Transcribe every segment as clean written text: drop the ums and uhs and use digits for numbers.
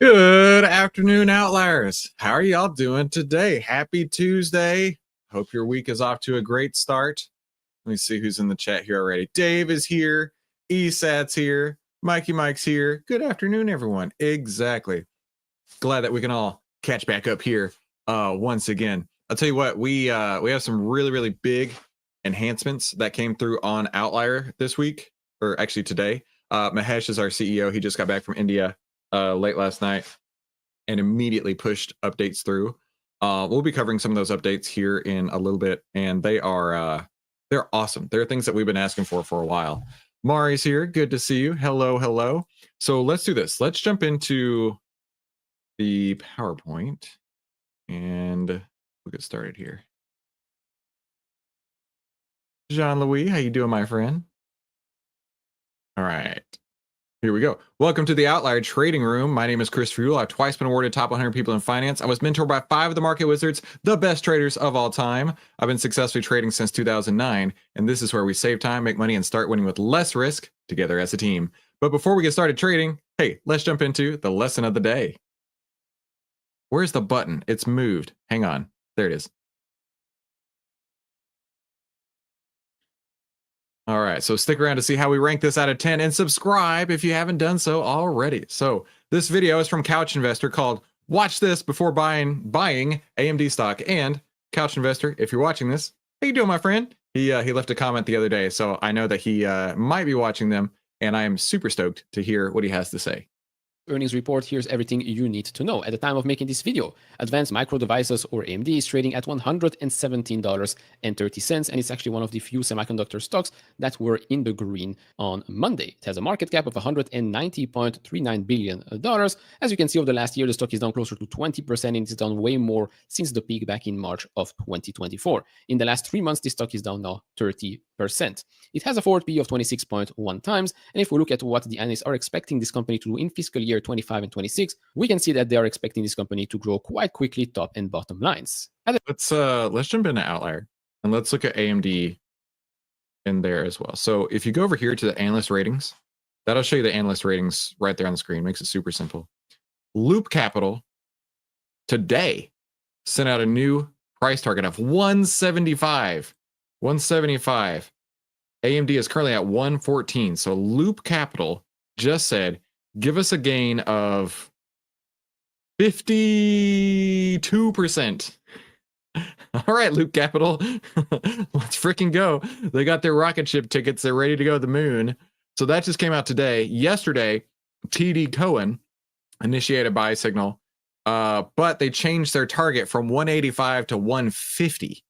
Good afternoon, Outliers. How are y'all doing today? Happy Tuesday. Hope your week is off to a great start. Let me see who's in the chat here already. Dave is here. ESAT's here. Mike's here. Good afternoon, everyone. Exactly. Glad that we can all catch back up here once again. I'll tell you what, we have some really big enhancements that came through on OVTLYR this week, or actually today. Mahesh is our CEO. He just got back from India late last night and immediately pushed updates through. We'll be covering some of those updates here in a little bit, and they're awesome. They're things that we've been asking for a while. Mari's here. Good to see you. Hello. So let's do this. Let's jump into the PowerPoint and we'll get started here. Jean-Louis, how you doing, my friend? All right. Here we go. Welcome to the OVTLYR Trading Room. My name is Chris Fuel. I've twice been awarded top 100 people in finance. I was mentored by 5 of the market wizards, the best traders of all time. I've been successfully trading since 2009, and this is where we save time, make money, and start winning with less risk together as a team. But before we get started trading, hey, let's jump into the lesson of the day. Where's the button? It's moved. Hang on. There it is. All right, so stick around to see how we rank this out of 10 and subscribe if you haven't done so already. So this video is from Couch Investor called Watch This Before Buying AMD Stock. And Couch Investor, if you're watching this, how you doing, my friend? He left a comment the other day, so I know that he might be watching them, and I am super stoked to hear what he has to say. Earnings report, here's everything you need to know. At the time of making this video, Advanced Micro Devices, or AMD, is trading at $117.30, and it's actually one of the few semiconductor stocks that were in the green on Monday. It has a market cap of $190.39 billion. As you can see, over the last year, the stock is down closer to 20%, and it's down way more since the peak back in March of 2024. In the last 3 months, this stock is down now 30%. It has a forward PE of 26.1 times, and if we look at what the analysts are expecting this company to do in fiscal year 25 and 26, we can see that they are expecting this company to grow quite quickly, top and bottom lines. Let's jump into OVTLYR and let's look at AMD in there as well. So if you go over here to the analyst ratings, that'll show you the analyst ratings right there on the screen. Makes it super simple. Loop Capital today sent out a new price target of 175. 175. AMD is currently at 114. So Loop Capital just said, give us a gain of 52%. All right, Loop Capital, let's freaking go. They got their rocket ship tickets. They're ready to go to the moon. So that just came out today. Yesterday, TD Cowen initiated a buy signal, but they changed their target from 185 to 150.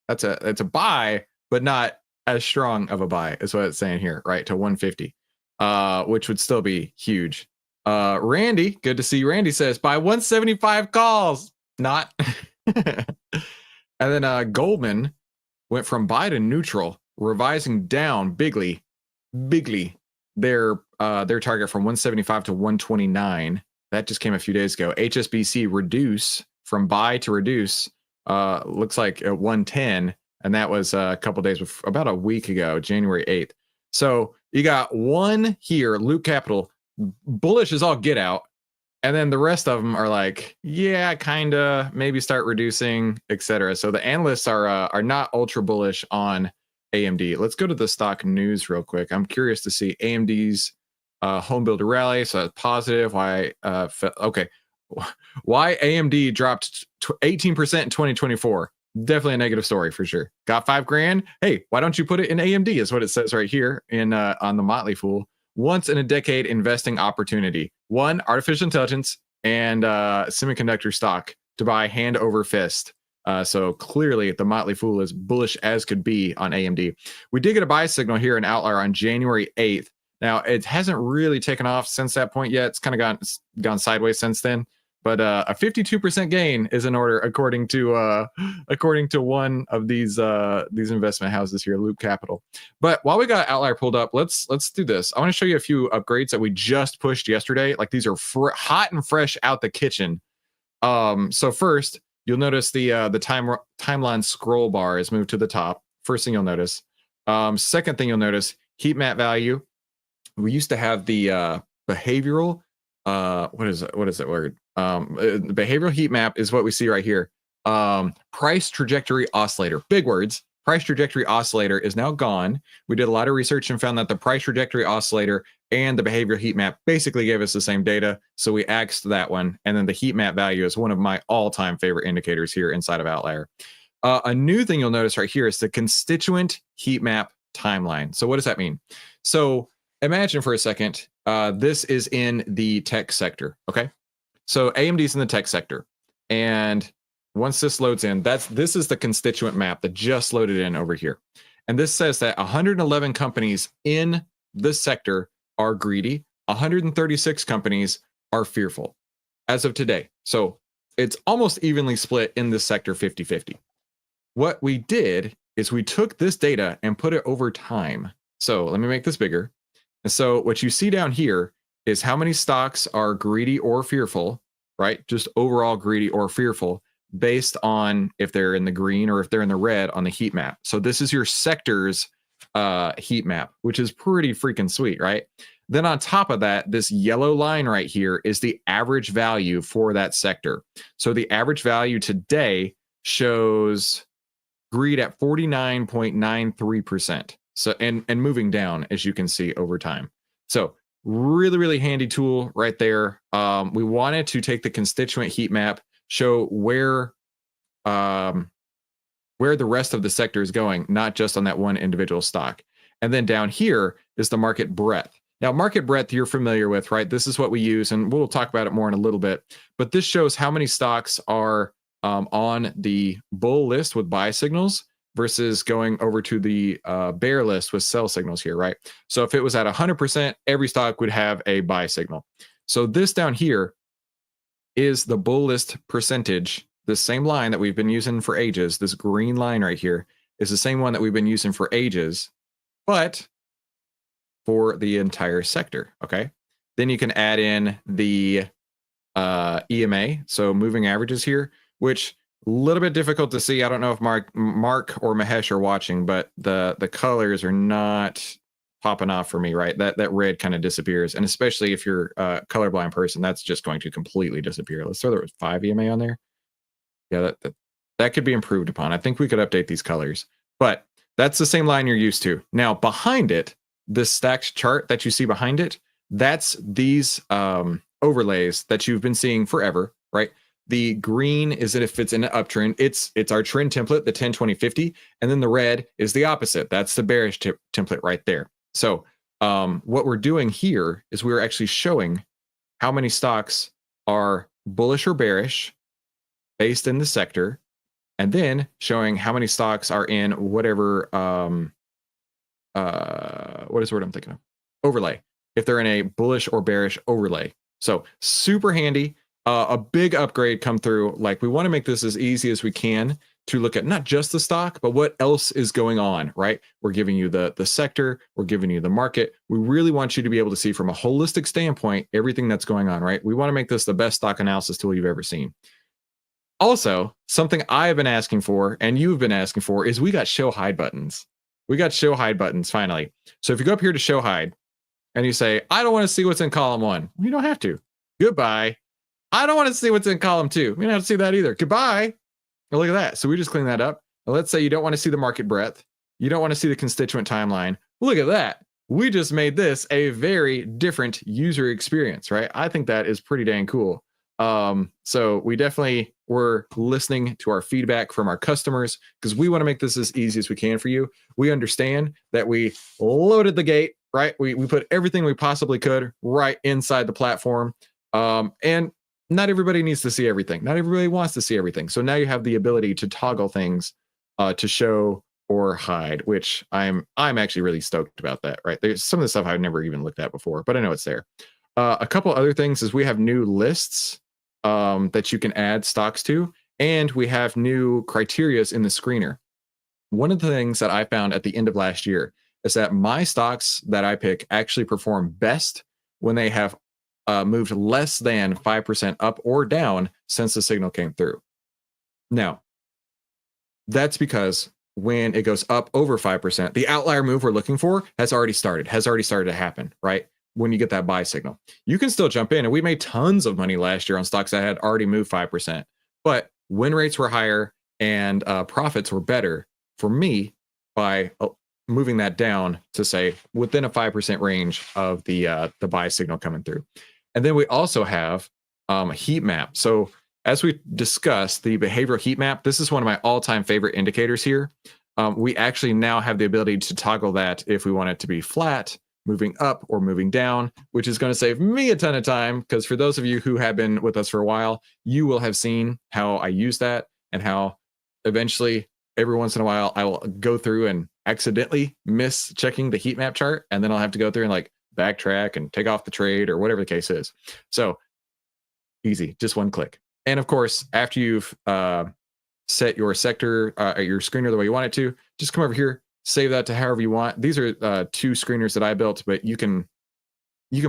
That's a buy, but not as strong of a buy is what it's saying here, right? To 150, which would still be huge. Randy, good to see you. Randy says buy 175 calls, not. And then Goldman went from buy to neutral, revising down bigly their target from 175 to 129. That just came a few days ago. HSBC reduce from buy to reduce. Looks like at 110, and that was a couple days before, about a week ago, January 8th. So you got one here, Loop Capital, bullish as all get out, and then the rest of them are like, yeah, kinda, maybe start reducing, etc. So the analysts are not ultra bullish on AMD. Let's go to the stock news real quick. I'm curious to see AMD's home builder rally. So that's positive. Why AMD dropped 18% in 2024? Definitely a negative story for sure. Got $5,000. Hey, why don't you put it in AMD? Is what it says right here in on the Motley Fool. Once in a decade investing opportunity. One, artificial intelligence and semiconductor stock to buy hand over fist. So clearly the Motley Fool is bullish as could be on AMD. We did get a buy signal here in OVTLYR on January 8th. Now, it hasn't really taken off since that point yet. It's kind of gone sideways since then. But a 52% gain is in order, according to one of these investment houses here, Loop Capital. But while we got OVTLYR pulled up, let's do this. I want to show you a few upgrades that we just pushed yesterday. Like these are hot and fresh out the kitchen. So first, you'll notice the timeline scroll bar is moved to the top. First thing you'll notice. Second thing you'll notice, heat map value. We used to have the behavioral what is it? What is that word? The behavioral heat map is what we see right here. Price trajectory oscillator, big words. Price trajectory oscillator is now gone. We did a lot of research and found that the price trajectory oscillator and the behavioral heat map basically gave us the same data. So we axed that one. And then the heat map value is one of my all-time favorite indicators here inside of OVTLYR. A new thing you'll notice right here is the constituent heat map timeline. So what does that mean? So imagine for a second, this is in the tech sector, okay? So AMD's in the tech sector. And once this loads in, this is the constituent map that just loaded in over here. And this says that 111 companies in this sector are greedy, 136 companies are fearful as of today. So it's almost evenly split in this sector 50-50. What we did is we took this data and put it over time. So let me make this bigger. And so what you see down here is how many stocks are greedy or fearful, right? Just overall greedy or fearful based on if they're in the green or if they're in the red on the heat map. So this is your sector's heat map, which is pretty freaking sweet, right? Then on top of that, this yellow line right here is the average value for that sector. So the average value today shows greed at 49.93%. So and moving down, as you can see over time. So really, really handy tool right there. We wanted to take the constituent heat map, show where the rest of the sector is going, not just on that one individual stock. And then down here is the market breadth. Now, market breadth you're familiar with, right? This is what we use, and we'll talk about it more in a little bit. But this shows how many stocks are on the bull list with buy signals versus going over to the bear list with sell signals here, right? So if it was at 100%, every stock would have a buy signal. So this down here is the bull list percentage. The same line that we've been using for ages, this green line right here, is the same one that we've been using for ages, but for the entire sector, okay? Then you can add in the EMA, so moving averages here, which a little bit difficult to see. I don't know if Mark or Mahesh are watching, but the colors are not popping off for me, right? That red kind of disappears. And especially if you're a colorblind person, that's just going to completely disappear. Let's throw the 5 EMA on there. Yeah, that could be improved upon. I think we could update these colors, but that's the same line you're used to. Now behind it, this stacked chart that you see behind it, that's these overlays that you've been seeing forever, right? The green is if it's in an uptrend, it's our trend template, the 10-20-50, and then the red is the opposite. That's the bearish template right there. So what we're doing here is we're actually showing how many stocks are bullish or bearish based in the sector, and then showing how many stocks are in whatever what is the word I'm thinking of? Overlay. If they're in a bullish or bearish overlay. So super handy. A big upgrade come through. Like, we want to make this as easy as we can to look at not just the stock, but what else is going on, right? We're giving you the sector, we're giving you the market. We really want you to be able to see from a holistic standpoint everything that's going on, right? We want to make this the best stock analysis tool you've ever seen. Also, something I've been asking for and you've been asking for is we got show hide buttons. We got show hide buttons finally. So if you go up here to show hide and you say, I don't want to see what's in column 1, you don't have to. Goodbye. I don't want to see what's in column 2. We don't have to see that either. Goodbye. And look at that. So we just clean that up. Now let's say you don't want to see the market breadth. You don't want to see the constituent timeline. Look at that. We just made this a very different user experience, right? I think that is pretty dang cool. So we definitely were listening to our feedback from our customers because we want to make this as easy as we can for you. We understand that we loaded the gate, right? We put everything we possibly could right inside the platform. And not everybody needs to see everything. Not everybody wants to see everything. So now you have the ability to toggle things to show or hide, which I'm actually really stoked about that, right? There's some of the stuff I've never even looked at before, but I know it's there. A couple other things is we have new lists that you can add stocks to, and we have new criterias in the screener. One of the things that I found at the end of last year is that my stocks that I pick actually perform best when they have moved less than 5% up or down since the signal came through. Now, that's because when it goes up over 5%, the outlier move we're looking for has already started to happen, right? when you get that buy signal. You can still jump in, and we made tons of money last year on stocks that had already moved 5%. But win rates were higher and profits were better for me by moving that down to say within a 5% range of the buy signal coming through. And then we also have a heat map. So as we discussed, the behavioral heat map, this is one of my all-time favorite indicators here. We actually now have the ability to toggle that if we want it to be flat, moving up, or moving down, which is going to save me a ton of time, because for those of you who have been with us for a while, you will have seen how I use that and how eventually every once in a while I will go through and accidentally miss checking the heat map chart, and then I'll have to go through and like backtrack and take off the trade or whatever the case is. So easy, just one click. And of course, after you've set your sector, your screener the way you want it to, just come over here, save that to however you want. These are 2 screeners that I built, but you can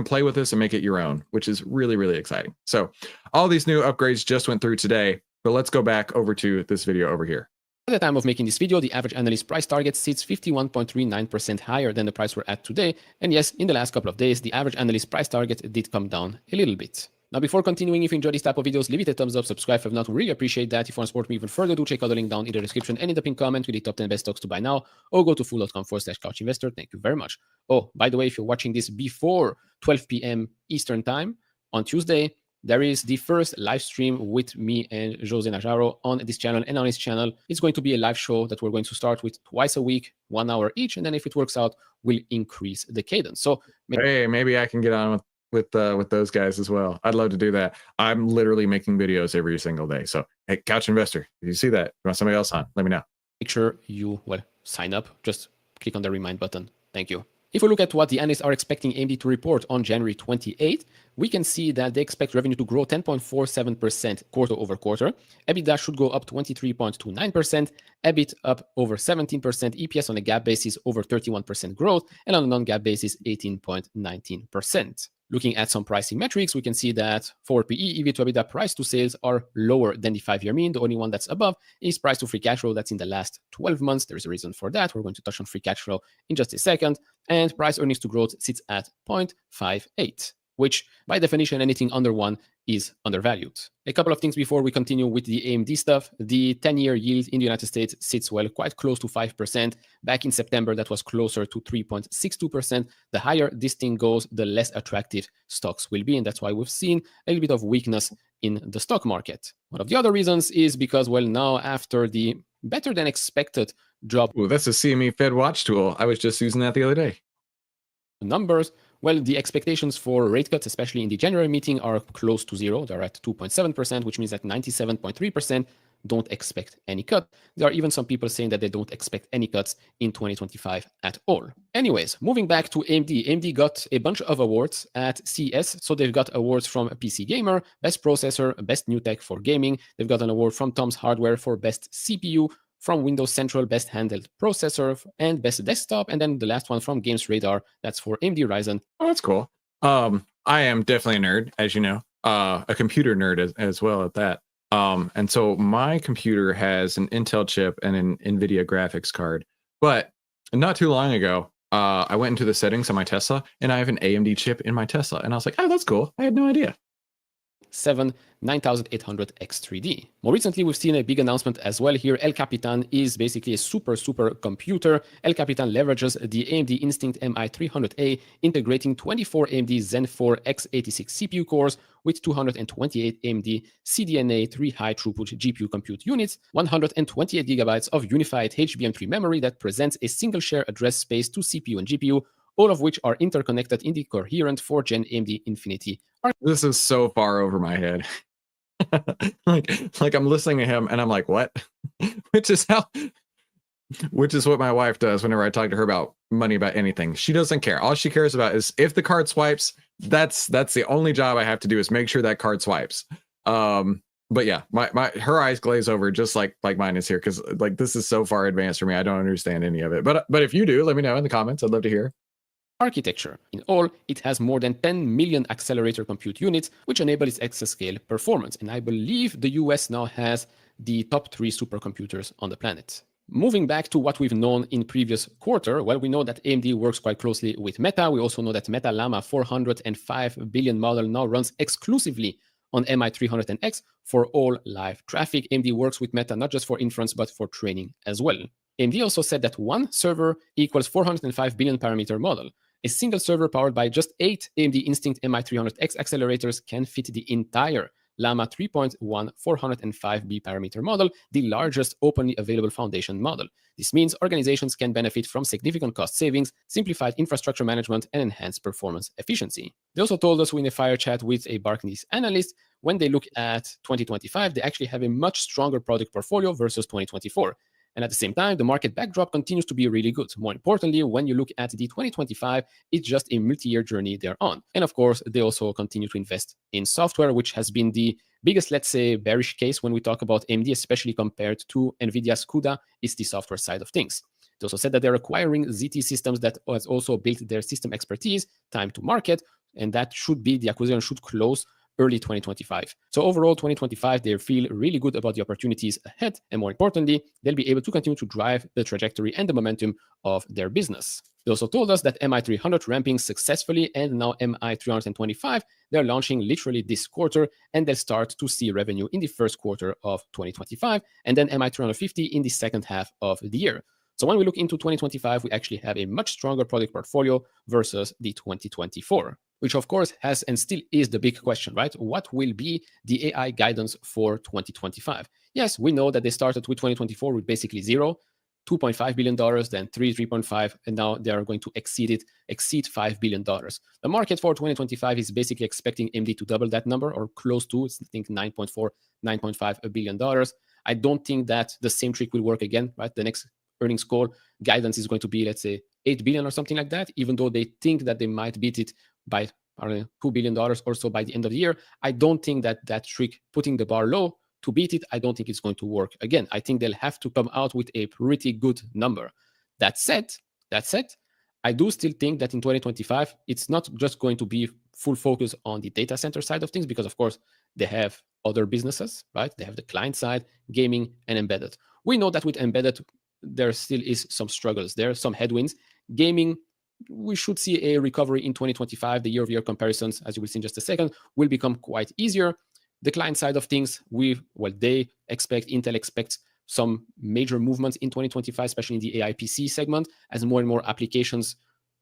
play with this and make it your own, which is really, really exciting. So all these new upgrades just went through today, but let's go back over to this video over here. At the time of making this video, the average analyst price target sits 51.39% higher than the price we're at today. And yes, in the last couple of days, the average analyst price target did come down a little bit. Now, before continuing, if you enjoy this type of videos, leave it a thumbs up, subscribe if not, we really appreciate that. If you want to support me even further, do check out the link down in the description and in the pinned comment with the top 10 best stocks to buy now, or go to fool.com/couchinvestor. Thank you very much. Oh, by the way, if you're watching this before 12 p.m. Eastern time on Tuesday, there is the first live stream with me and Jose Najaro on this channel and on his channel. It's going to be a live show that we're going to start with twice a week, 1 hour each, and then if it works out, we'll increase the cadence. So maybe I can get on with those guys as well. I'd love to do that. I'm literally making videos every single day. So hey, Couch Investor, if you see that, you want somebody else on, let me know. Make sure you sign up. Just click on the remind button. Thank you. If we look at what the analysts are expecting AMD to report on January 28th, we can see that they expect revenue to grow 10.47% quarter over quarter. EBITDA should go up 23.29%, EBIT up over 17%, EPS on a GAAP basis over 31% growth, and on a non-GAAP basis 18.19%. Looking at some pricing metrics, we can see that for PE, EV to EBITDA, price to sales are lower than the 5-year mean. The only one that's above is price to free cash flow. That's in the last 12 months. There's a reason for that. We're going to touch on free cash flow in just a second. And price earnings to growth sits at 0.58, which by definition, anything under 1 is undervalued. A couple of things before we continue with the AMD stuff. The 10-year yield in the United States sits quite close to 5%. Back in September, that was closer to 3.62%. The higher this thing goes, the less attractive stocks will be. And that's why we've seen a little bit of weakness in the stock market. One of the other reasons is because, now after the better than expected drop. Ooh, that's a CME Fed watch tool. I was just using that the other day. Numbers. The expectations for rate cuts, especially in the January meeting, are close to 0. They're at 2.7%, which means that 97.3% don't expect any cut. There are even some people saying that they don't expect any cuts in 2025 at all. Anyways, moving back to AMD. AMD got a bunch of awards at CES. So they've got awards from PC Gamer, Best Processor, Best New Tech for Gaming. They've got an award from Tom's Hardware for Best CPU, from Windows Central, Best Handheld Processor, and Best Desktop. And then the last one from Games Radar, that's for AMD Ryzen. Oh, that's cool. I am definitely a nerd, as you know, a computer nerd as well at that. And so my computer has an Intel chip and an Nvidia graphics card. But not too long ago, I went into the settings on my Tesla, and I have an AMD chip in my Tesla. And I was like, oh, that's cool. I had no idea. 9800X3D. More recently, we've seen a big announcement as well here. El Capitan is basically a super computer. El Capitan leverages the AMD Instinct MI300A, integrating 24 AMD Zen 4 x86 CPU cores with 228 AMD CDNA 3 high-throughput GPU compute units, 128 gigabytes of unified HBM3 memory that presents a single share address space to CPU and GPU, all of which are interconnected in the coherent 4-gen AMD Infinity. This is so far over my head. like I'm listening to him and I'm like, what? which is what my wife does whenever I talk to her about money, about anything. She doesn't care. All she cares about is if the card swipes, that's the only job I have to do is make sure that card swipes. But yeah, her eyes glaze over just like mine is here, because like this is so far advanced for me. I don't understand any of it. But if you do, let me know in the comments. I'd love to hear. Architecture. In all, it has more than 10 million accelerator compute units, which enable its exascale performance. And I believe the US now has the top 3 supercomputers on the planet. Moving back to what we've known in previous quarter, well, we know that AMD works quite closely with Meta. We also know that Meta Llama 405 billion model now runs exclusively on MI300X for all live traffic. AMD works with Meta not just for inference, but for training as well. AMD also said that one server equals 405 billion parameter model. A single server powered by just 8 AMD Instinct MI300X accelerators can fit the entire Llama 3.1 405B parameter model, the largest openly available foundation model. This means organizations can benefit from significant cost savings, simplified infrastructure management, and enhanced performance efficiency. They also told us in a fire chat with a Barclays analyst, when they look at 2025, they actually have a much stronger product portfolio versus 2024. And at the same time, the market backdrop continues to be really good. More importantly, when you look at the 2025, it's just a multi-year journey they're on. And of course, they also continue to invest in software, which has been the biggest, let's say, bearish case when we talk about AMD, especially compared to Nvidia's CUDA, is the software side of things. They also said that they're acquiring ZT Systems that has also built their system expertise, time to market, and that should be, the acquisition should close early 2025. So overall, 2025, they feel really good about the opportunities ahead. And more importantly, they'll be able to continue to drive the trajectory and the momentum of their business. They also told us that MI300 ramping successfully, and now MI325, they're launching literally this quarter, and they'll start to see revenue in the first quarter of 2025, and then MI350 in the second half of the year. So when we look into 2025, we actually have a much stronger product portfolio versus the 2024. Which of course has and still is the big question, right? What will be the AI guidance for 2025? Yes, we know that they started with 2024 with basically zero, $2.5 billion, then 3.5, and now they are going to exceed $5 billion. The market for 2025 is basically expecting AMD to double that number or close to, I think, $9.4, $9.5 billion. I don't think that the same trick will work again, right? The next earnings call guidance is going to be, let's say, 8 billion or something like that, even though they think that they might beat it by $2 billion or so by the end of the year. I don't think that that trick, putting the bar low to beat it, I don't think it's going to work again. I think they'll have to come out with a pretty good number. That said, I do still think that in 2025, it's not just going to be full focus on the data center side of things, because of course they have other businesses, right? They have the client side, gaming, and embedded. We know that with embedded, there still is some struggles. There are some headwinds. Gaming, we should see a recovery in 2025. The year-over-year comparisons, as you will see in just a second, will become quite easier. The client side of things, Intel expects some major movements in 2025, especially in the AI PC segment, as more and more applications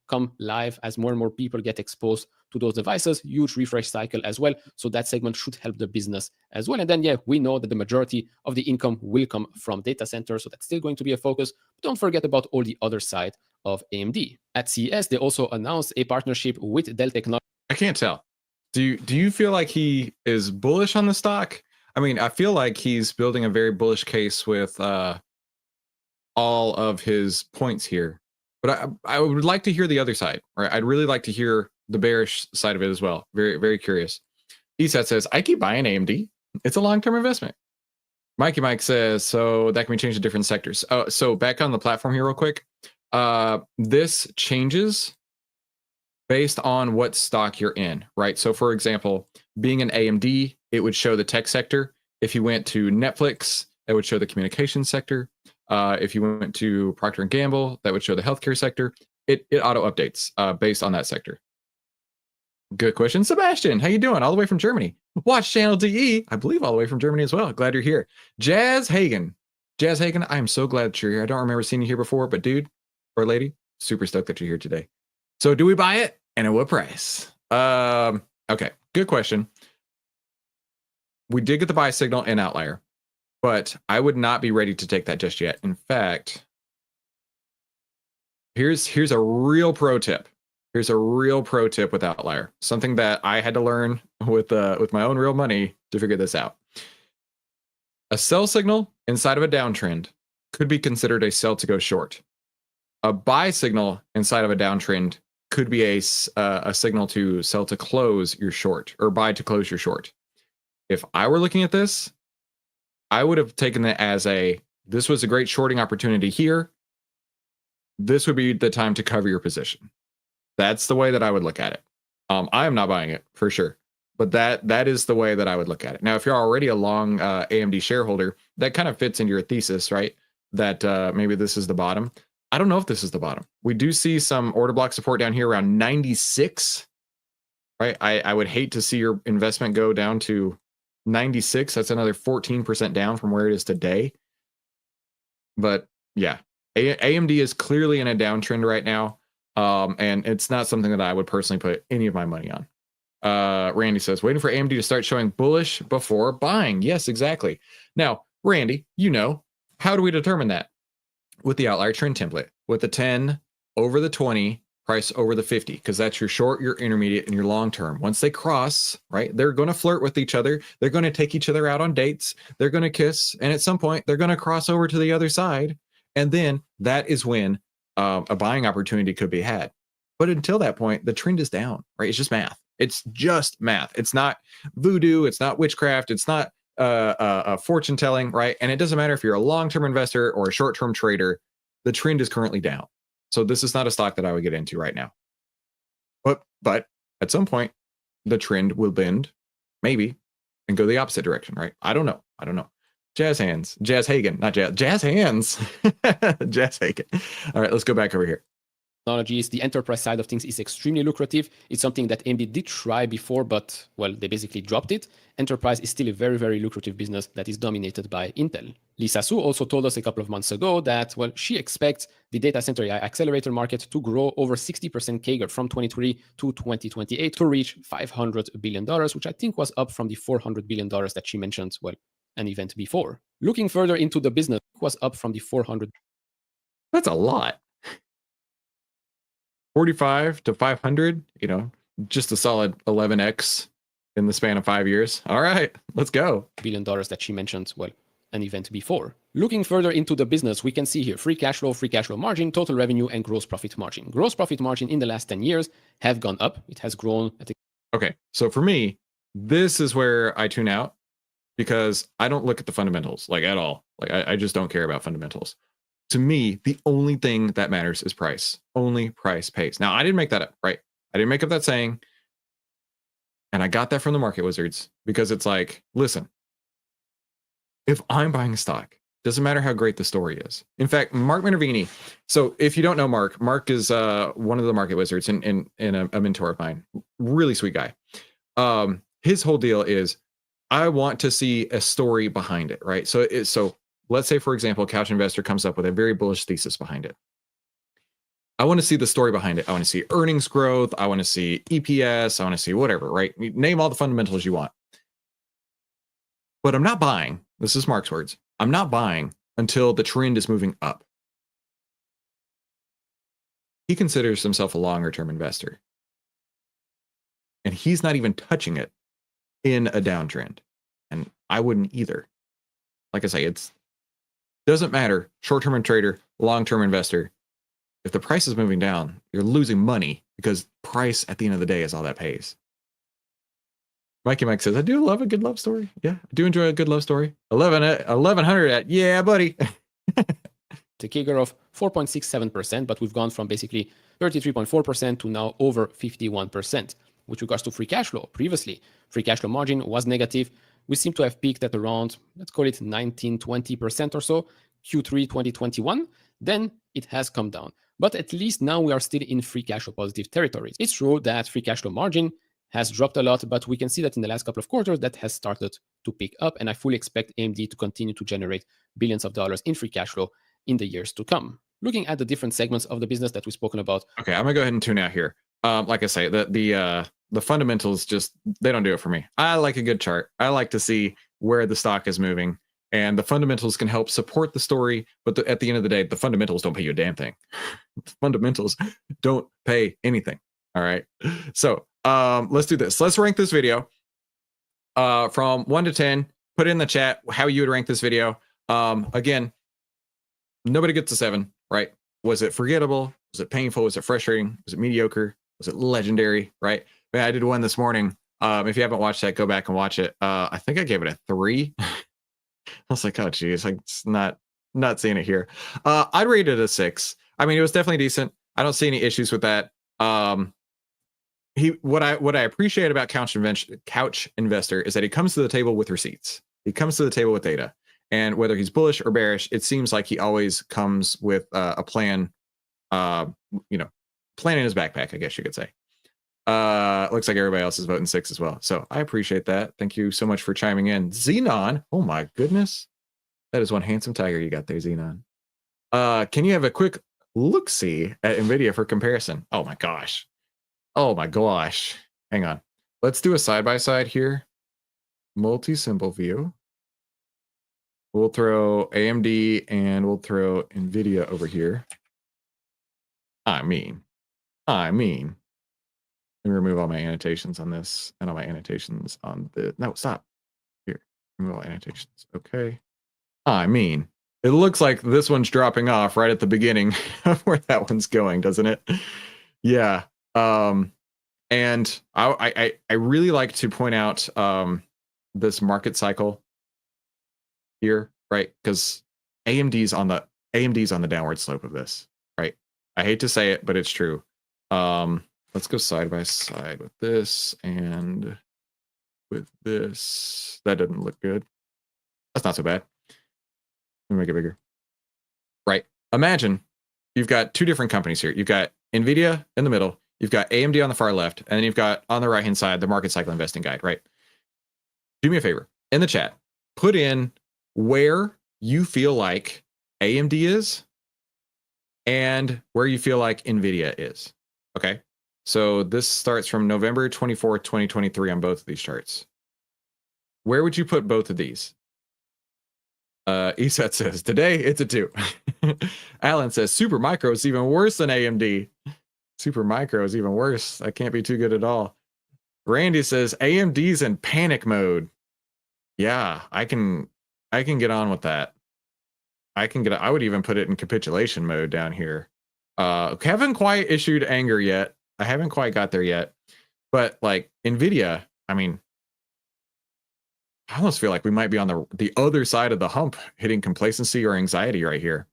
come live, as more and more people get exposed to those devices, huge refresh cycle as well. So that segment should help the business as well. And then, we know that the majority of the income will come from data centers. So that's still going to be a focus. But don't forget about all the other side of AMD. At CES, they also announced a partnership with Dell Technologies. I can't tell. Do you feel like he is bullish on the stock? I mean, I feel like he's building a very bullish case with all of his points here. But I would like to hear the other side, right? I'd really like to hear the bearish side of it as well. Very, very curious. ESAT says, I keep buying AMD. It's a long-term investment. Mikey Mike says, so that can be changed to different sectors. So back on the platform here real quick. This changes based on what stock you're in, right? So for example, being an AMD, it would show the tech sector. If you went to Netflix, it would show the communications sector. If you went to Procter & Gamble, that would show the healthcare sector. It auto updates based on that sector. Good question. Sebastian, how you doing? All the way from Germany. Watch Channel DE, I believe all the way from Germany as well. Glad you're here. Jazz Hagen, I am so glad that you're here. I don't remember seeing you here before, but dude or lady, super stoked that you're here today. So do we buy it? And at what price? Okay, good question. We did get the buy signal in Outlier, but I would not be ready to take that just yet. In fact, here's a real pro tip. Here's a real pro tip with Outlier. Something that I had to learn with my own real money to figure this out. A sell signal inside of a downtrend could be considered a sell to go short. A buy signal inside of a downtrend could be a signal to sell to close your short, or buy to close your short. If I were looking at this, I would have taken it as this was a great shorting opportunity here. This would be the time to cover your position. That's the way that I would look at it. I am not buying it for sure, but that is the way that I would look at it. Now, if you're already a long AMD shareholder, that kind of fits into your thesis, right? that maybe this is the bottom. I don't know if this is the bottom. We do see some order block support down here around 96, right? I would hate to see your investment go down to 96. That's another 14% down from where it is today. But yeah, AMD is clearly in a downtrend right now. And it's not something that I would personally put any of my money on. Randy says, waiting for AMD to start showing bullish before buying. Yes, exactly. Now, Randy, how do we determine that? With the outlier trend template, with the 10 over the 20, price over the 50, because that's your short, your intermediate, and your long term. Once they cross, right, they're going to flirt with each other. They're going to take each other out on dates. They're going to kiss. And at some point, they're going to cross over to the other side. And then that is when a buying opportunity could be had. But until that point, the trend is down, right? It's just math. It's just math. It's not voodoo. It's not witchcraft. It's not fortune telling, right? And it doesn't matter if you're a long-term investor or a short-term trader, the trend is currently down. So this is not a stock that I would get into right now. But at some point, the trend will bend, maybe, and go the opposite direction, right? I don't know. Jazz hands. Jazz Hagen, not jazz. Jazz hands. Jazz Hagen. All right, let's go back over here. Technologies, the enterprise side of things is extremely lucrative. It's something that AMD did try before, but, well, they basically dropped it. Enterprise is still a very, very lucrative business that is dominated by Intel. Lisa Su also told us a couple of months ago that, well, she expects the data center AI accelerator market to grow over 60% CAGR from 2023 to 2028 to reach $500 billion, which I think was up from the $400 billion that she mentioned, well, an event before. Looking further into the business, was up from the 400. That's a lot. 45 to 500, just a solid 11x in the span of 5 years. All right, let's go. $1 billion that she mentioned, well, an event before. Looking further into the business, we can see here free cash flow margin, total revenue, and gross profit margin. Gross profit margin in the last 10 years have gone up. It has grown. Okay, so for me, this is where I tune out because I don't look at the fundamentals at all. I just don't care about fundamentals. To me, the only thing that matters is price. Only price pays. Now, I didn't make that up, right? I didn't make up that saying. And I got that from the market wizards because it's like, listen, if I'm buying a stock, doesn't matter how great the story is. In fact, Mark Minervini. So if you don't know Mark is one of the market wizards and a mentor of mine. Really sweet guy. His whole deal is I want to see a story behind it, right? So let's say, for example, Couch Investor comes up with a very bullish thesis behind it. I want to see the story behind it. I want to see earnings growth. I want to see EPS. I want to see whatever, right? Name all the fundamentals you want. But I'm not buying. This is Mark's words. I'm not buying until the trend is moving up. He considers himself a longer-term investor. And he's not even touching it in a downtrend. And I wouldn't either. Like I say, it doesn't matter, short-term trader, long-term investor. If the price is moving down, you're losing money because price at the end of the day is all that pays. Mikey Mike says, I do love a good love story. Yeah, I do enjoy a good love story. 1100 at, yeah, buddy. The CAGR of 4.67%, but we've gone from basically 33.4% to now over 51%. With regards to free cash flow, previously, free cash flow margin was negative. We seem to have peaked at around, let's call it 19-20% or so, Q3 2021. Then it has come down. But at least now we are still in free cash flow positive territories. It's true that free cash flow margin has dropped a lot, but we can see that in the last couple of quarters that has started to pick up. And I fully expect AMD to continue to generate billions of dollars in free cash flow in the years to come. Looking at the different segments of the business that we've spoken about. Okay, I'm gonna go ahead and tune out here. Like I say, the fundamentals just, they don't do it for me. I like a good chart. I like to see where the stock is moving, and the fundamentals can help support the story. But at the end of the day, the fundamentals don't pay you a damn thing. The fundamentals don't pay anything. All right. So let's do this. Let's rank this video from 1 to 10. Put in the chat how you would rank this video. Again, nobody gets a 7, right? Was it forgettable? Was it painful? Was it frustrating? Was it mediocre? Was it legendary? Right? Man, I did one this morning. If you haven't watched that, go back and watch it. I think I gave it a 3. I was like, oh geez, I'm not seeing it here. I'd rate it a 6. I mean, it was definitely decent. I don't see any issues with that. What I appreciate about Couch Investor is that he comes to the table with receipts. He comes to the table with data. And whether he's bullish or bearish, it seems like he always comes with a plan, plan in his backpack, I guess you could say. Looks like everybody else is voting 6 as well. So I appreciate that. Thank you so much for chiming in. Xenon, oh my goodness. That is one handsome tiger you got there, Xenon. Can you have a quick look-see at Nvidia for comparison? Oh my gosh. Oh my gosh. Hang on. Let's do a side-by-side here. Multi-symbol view. We'll throw AMD and we'll throw Nvidia over here. I mean. Let me remove all my annotations on this and all my annotations on the, no, stop. Here, remove all annotations. Okay. It looks like this one's dropping off right at the beginning of where that one's going, doesn't it? Yeah. And I really like to point out this market cycle here, right? Because AMD's on the downward slope of this, right? I hate to say it, but it's true. Let's go side by side with this and with this. That doesn't look good. That's not so bad. Let me make it bigger. Right. Imagine you've got two different companies here. You've got Nvidia in the middle. You've got AMD on the far left. And then you've got on the right-hand side, the market cycle investing guide, right? Do me a favor. In the chat, put in where you feel like AMD is and where you feel like Nvidia is. Okay. So this starts from November 24th, 2023 on both of these charts. Where would you put both of these? Esat says, today it's a 2. Alan says, Super Micro is even worse than AMD. Super Micro is even worse. That can't be too good at all. Randy says, AMD's in panic mode. Yeah, I can get on with that. I would even put it in capitulation mode down here. Haven't quite issued anger yet. I haven't quite got there yet. But like Nvidia, I mean, I almost feel like we might be on the other side of the hump, hitting complacency or anxiety right here.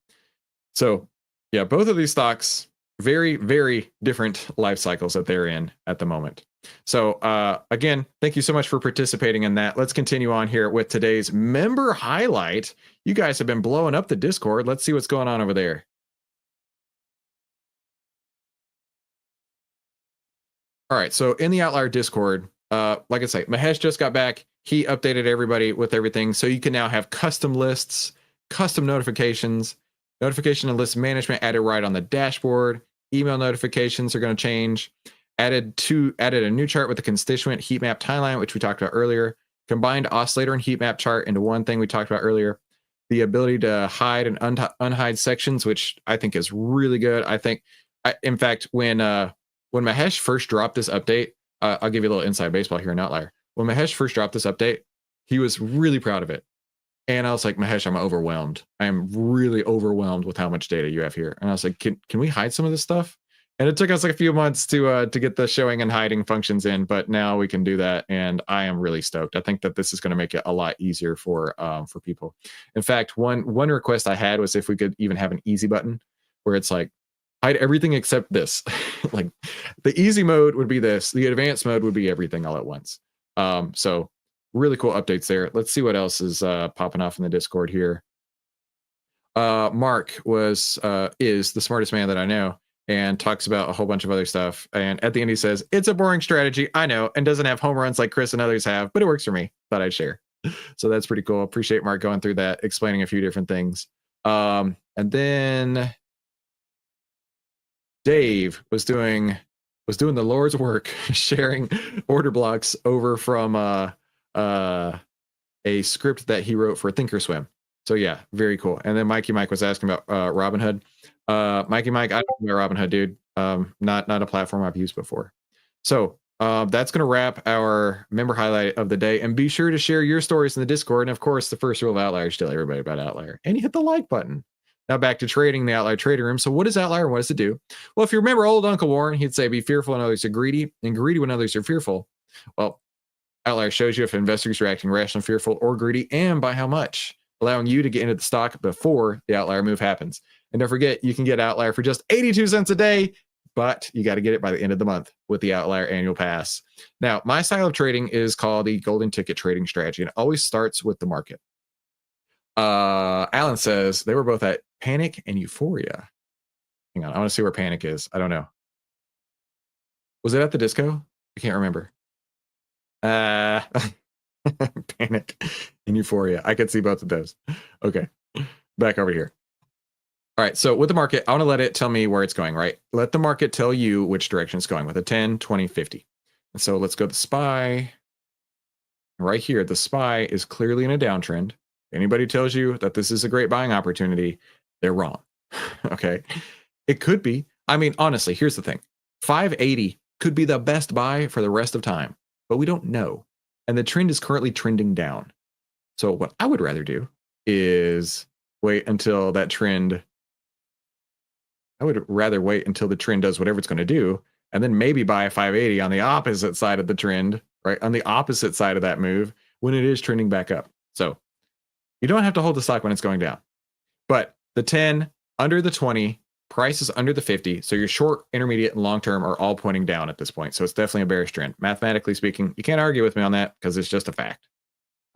So yeah, both of these stocks, very, very different life cycles that they're in at the moment. So again, thank you so much for participating in that. Let's continue on here with today's member highlight. You guys have been blowing up the Discord. Let's see what's going on over there. All right, so in the Outlier Discord, like I say, Mahesh just got back. He updated everybody with everything. So you can now have custom lists, custom notifications, notification and list management added right on the dashboard. Email notifications are going to change. Added a new chart with the constituent heat map timeline, which we talked about earlier. Combined oscillator and heat map chart into one thing we talked about earlier. The ability to hide and unhide sections, which I think is really good. In fact, when Mahesh first dropped this update, I'll give you a little inside baseball here in Outlier. When Mahesh first dropped this update, he was really proud of it. And I was like, Mahesh, I'm overwhelmed. I am really overwhelmed with how much data you have here. And I was like, can we hide some of this stuff? And it took us like a few months to get the showing and hiding functions in, but now we can do that. And I am really stoked. I think that this is going to make it a lot easier for people. In fact, one request I had was if we could even have an easy button where it's like, hide everything except this. Like the easy mode would be this. The advanced mode would be everything all at once. So really cool updates there. Let's see what else is popping off in the Discord here. Mark is the smartest man that I know and talks about a whole bunch of other stuff. And at the end, he says, it's a boring strategy, I know, and doesn't have home runs like Chris and others have, but it works for me. Thought I'd share. So that's pretty cool. Appreciate Mark going through that, explaining a few different things. And then Dave was doing the Lord's work, sharing order blocks over from a script that he wrote for Thinkorswim. So yeah, very cool. And then Mikey Mike was asking about Robinhood. Mikey Mike, I don't know Robinhood, dude. Not a platform I've used before. So that's going to wrap our member highlight of the day. And be sure to share your stories in the Discord. And of course, the first rule of Outlier is tell everybody about Outlier. And you hit the like button. Now back to trading, the Outlier trading room. So what is Outlier and what does it do? Well, if you remember old Uncle Warren, he'd say, be fearful when others are greedy and greedy when others are fearful. Well, Outlier shows you if investors are acting rational, fearful, or greedy, and by how much, allowing you to get into the stock before the Outlier move happens. And don't forget, you can get Outlier for just 82 cents a day, but you got to get it by the end of the month with the Outlier annual pass. Now, my style of trading is called the golden ticket trading strategy, and it always starts with the market. Alan says they were both at panic and euphoria. Hang on, I want to see where panic is. I don't know. Was it at the disco? I can't remember. Panic and euphoria. I could see both of those. Okay, back over here. All right, so with the market, I want to let it tell me where it's going, right? Let the market tell you which direction it's going with a 10, 20, 50. And so let's go to the SPY. Right here, the SPY is clearly in a downtrend. Anybody tells you that this is a great buying opportunity, they're wrong. Okay, it could be. I mean, honestly, here's the thing. 580 could be the best buy for the rest of time, but we don't know. And the trend is currently trending down. So what I would rather do is wait until that trend. I would rather wait until the trend does whatever it's going to do, and then maybe buy a 580 on the opposite side of the trend, right? On the opposite side of that move when it is trending back up. So you don't have to hold the stock when it's going down. But the 10, under the 20, price is under the 50. So your short, intermediate, and long term are all pointing down at this point. So it's definitely a bearish trend. Mathematically speaking, you can't argue with me on that because it's just a fact.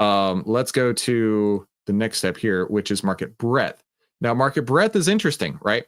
Let's go to the next step here, which is market breadth. Now, market breadth is interesting, right?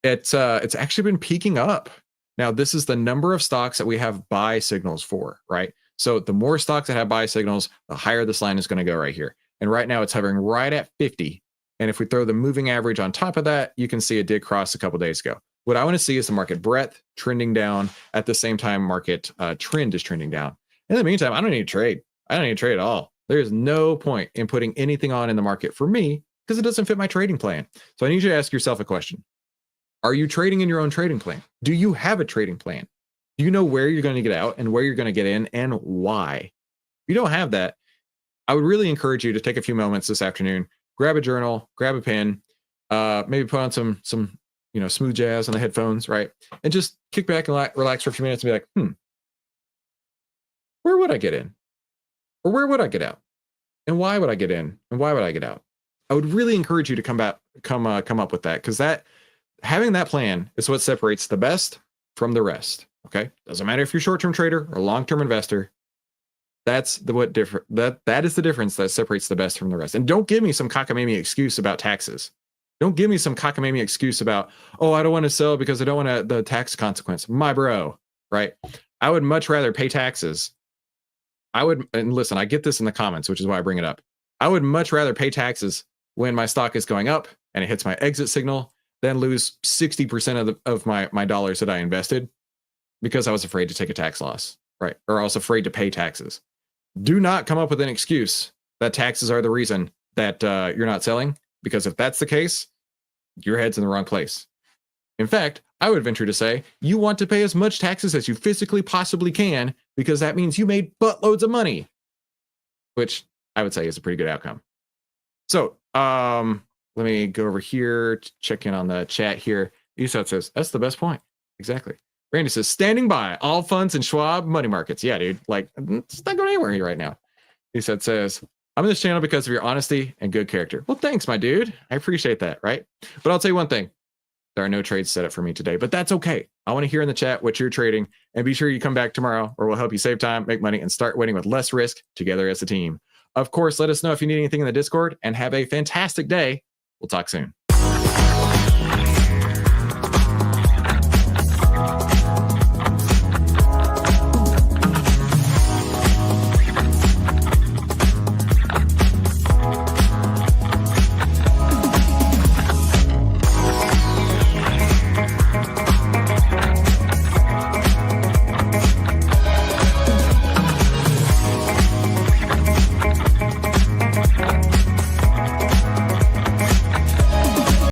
It's actually been peaking up. Now, this is the number of stocks that we have buy signals for, right? So the more stocks that have buy signals, the higher this line is going to go right here. And right now it's hovering right at 50. And if we throw the moving average on top of that, you can see it did cross a couple days ago. What I want to see is the market breadth trending down at the same time market trend is trending down. In the meantime, I don't need to trade. I don't need to trade at all. There's no point in putting anything on in the market for me because it doesn't fit my trading plan. So I need you to ask yourself a question. Are you trading in your own trading plan? Do you have a trading plan? Do you know where you're going to get out and where you're going to get in and why? If you don't have that, I would really encourage you to take a few moments this afternoon, grab a journal, grab a pen, maybe put on some smooth jazz on the headphones, right? And just kick back and relax for a few minutes and be like, where would I get in? Or where would I get out? And why would I get in? And why would I get out? I would really encourage you to come up with that, because having that plan is what separates the best from the rest. Okay, doesn't matter if you're a short-term trader or long-term investor. That is the difference that separates the best from the rest. And don't give me some cockamamie excuse about taxes. Don't give me some cockamamie excuse about, oh, I don't want to sell because I don't want the tax consequence. My bro, right? I would much rather pay taxes. And listen, I get this in the comments, which is why I bring it up. I would much rather pay taxes when my stock is going up and it hits my exit signal than lose 60% of my dollars that I invested because I was afraid to take a tax loss, right? Or I was afraid to pay taxes. Do not come up with an excuse that taxes are the reason that you're not selling, because if that's the case, your head's in the wrong place. In fact, I would venture to say you want to pay as much taxes as you physically possibly can, because that means you made buttloads of money, which I would say is a pretty good outcome. So let me go over here to check in on the chat here. Esau says, that's the best point. Exactly. Randy says, standing by, all funds and Schwab money markets. Yeah, dude, like, it's not going anywhere here right now. Esau says, I'm in this channel because of your honesty and good character. Well, thanks, my dude. I appreciate that, right? But I'll tell you one thing. There are no trades set up for me today, but that's okay. I want to hear in the chat what you're trading, and be sure you come back tomorrow, or we'll help you save time, make money, and start winning with less risk together as a team. Of course, let us know if you need anything in the Discord, and have a fantastic day. We'll talk soon.